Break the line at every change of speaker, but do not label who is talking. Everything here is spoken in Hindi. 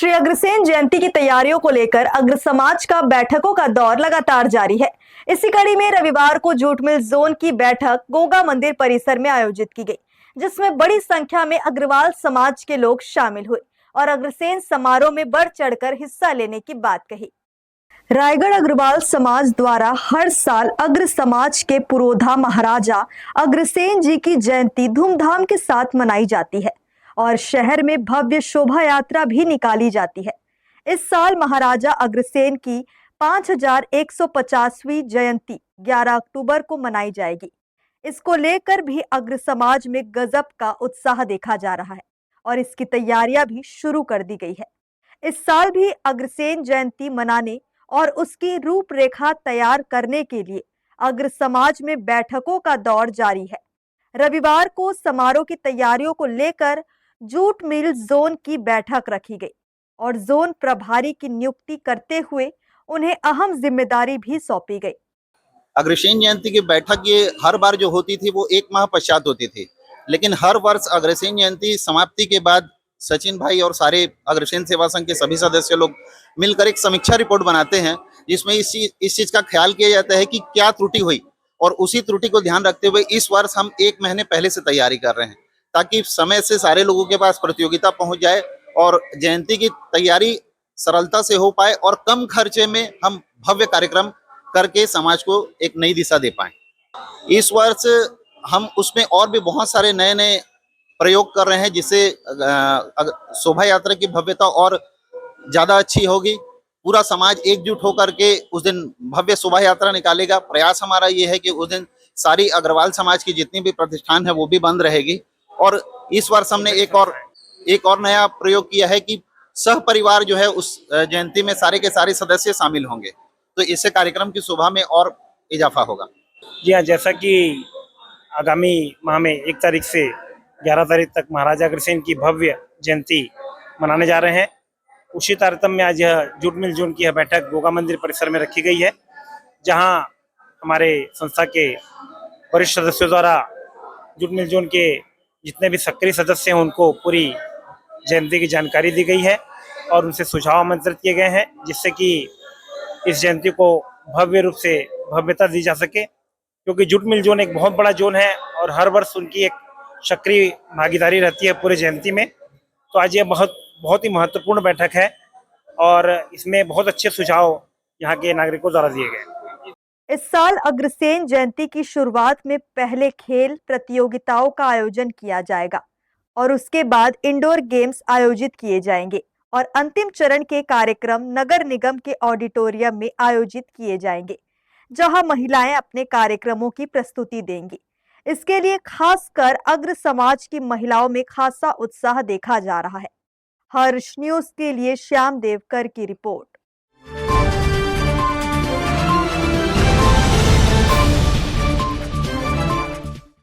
श्री अग्रसेन जयंती की तैयारियों को लेकर अग्र समाज का बैठकों का दौर लगातार जारी है। इसी कड़ी में रविवार को जूट मिल जोन की बैठक गोगा मंदिर परिसर में आयोजित की गई, जिसमें बड़ी संख्या में अग्रवाल समाज के लोग शामिल हुए और अग्रसेन समारोह में बढ़ चढ़कर हिस्सा लेने की बात कही। रायगढ़ अग्रवाल समाज द्वारा हर साल अग्र समाज के पुरोधा महाराजा अग्रसेन जी की जयंती धूमधाम के साथ मनाई जाती है और शहर में भव्य शोभा यात्रा भी निकाली जाती है। इस साल महाराजा अग्रसेन की 5150वीं जयंती 11 अक्टूबर को मनाई जाएगी। इसको लेकर भी अग्र समाज में गजब का उत्साह देखा जा रहा है और इसकी तैयारियां भी शुरू कर दी गई है। इस साल भी अग्रसेन जयंती मनाने और उसकी रूपरेखा तैयार करने के लिए अग्र समाज में बैठकों का दौर जारी है। रविवार को समारोह की तैयारियों को लेकर जूट मिल जोन की बैठक रखी गई और जोन प्रभारी की नियुक्ति करते हुए उन्हें अहम जिम्मेदारी भी सौंपी गई।
अग्रसेन जयंती की बैठक ये हर बार जो होती थी वो एक माह पश्चात होती थी, लेकिन हर वर्ष अग्रसेन जयंती समाप्ति के बाद सचिन भाई और सारे अग्रसेन सेवा संघ के सभी सदस्य लोग मिलकर एक समीक्षा रिपोर्ट बनाते हैं, जिसमें इस चीज का ख्याल किया जाता है कि क्या त्रुटि हुई, और उसी त्रुटि को ध्यान रखते हुए इस वर्ष हम 1 महीने पहले से तैयारी कर रहे हैं ताकि समय से सारे लोगों के पास प्रतियोगिता पहुंच जाए और जयंती की तैयारी सरलता से हो पाए और कम खर्चे में हम भव्य कार्यक्रम करके समाज को एक नई दिशा दे पाए। इस वर्ष हम उसमें और भी बहुत सारे नए नए प्रयोग कर रहे हैं, जिससे शोभा यात्रा की भव्यता और ज्यादा अच्छी होगी। पूरा समाज एकजुट होकर के उस दिन भव्य शोभा यात्रा निकालेगा। प्रयास हमारा ये है कि उस दिन सारी अग्रवाल समाज की जितनी भी प्रतिष्ठान है वो भी बंद रहेगी। और इस वर्ष हमने एक और नया प्रयोग किया है कि सह परिवार जो है उस जयंती में सारे के सारे सदस्य शामिल होंगे, तो इससे कार्यक्रम की शोभा में और इजाफा होगा।
जी हाँ, जैसा कि आगामी माह में 1 तारीख से 11 तारीख तक महाराजा अग्रसेन की भव्य जयंती मनाने जा रहे हैं, उसी तारतम्य में आज यह जूट मिल जोन की यह बैठक गोगा मंदिर परिसर में रखी गई है, जहां हमारे संस्था के वरिष्ठ सदस्यों द्वारा जूट मिल जोन के जितने भी सक्रिय सदस्य हैं उनको पूरी जयंती की जानकारी दी गई है और उनसे सुझाव आमंत्रित किए गए हैं, जिससे कि इस जयंती को भव्य रूप से भव्यता दी जा सके। क्योंकि जूट मिल जोन एक बहुत बड़ा जोन है और हर वर्ष उनकी एक सक्रिय भागीदारी रहती है पूरे जयंती में। तो आज ये बहुत ही महत्वपूर्ण बैठक है और इसमें बहुत अच्छे सुझाव यहाँ के नागरिकों द्वारा दिए गए।
इस साल अग्रसेन जयंती की शुरुआत में पहले खेल प्रतियोगिताओं का आयोजन किया जाएगा और उसके बाद इंडोर गेम्स आयोजित किए जाएंगे और अंतिम चरण के कार्यक्रम नगर निगम के ऑडिटोरियम में आयोजित किए जाएंगे, जहां महिलाएं अपने कार्यक्रमों की प्रस्तुति देंगी। इसके लिए खासकर अग्र समाज की महिलाओं में खासा उत्साह देखा जा रहा है। हर्ष न्यूज के लिए श्याम देवकर की रिपोर्ट।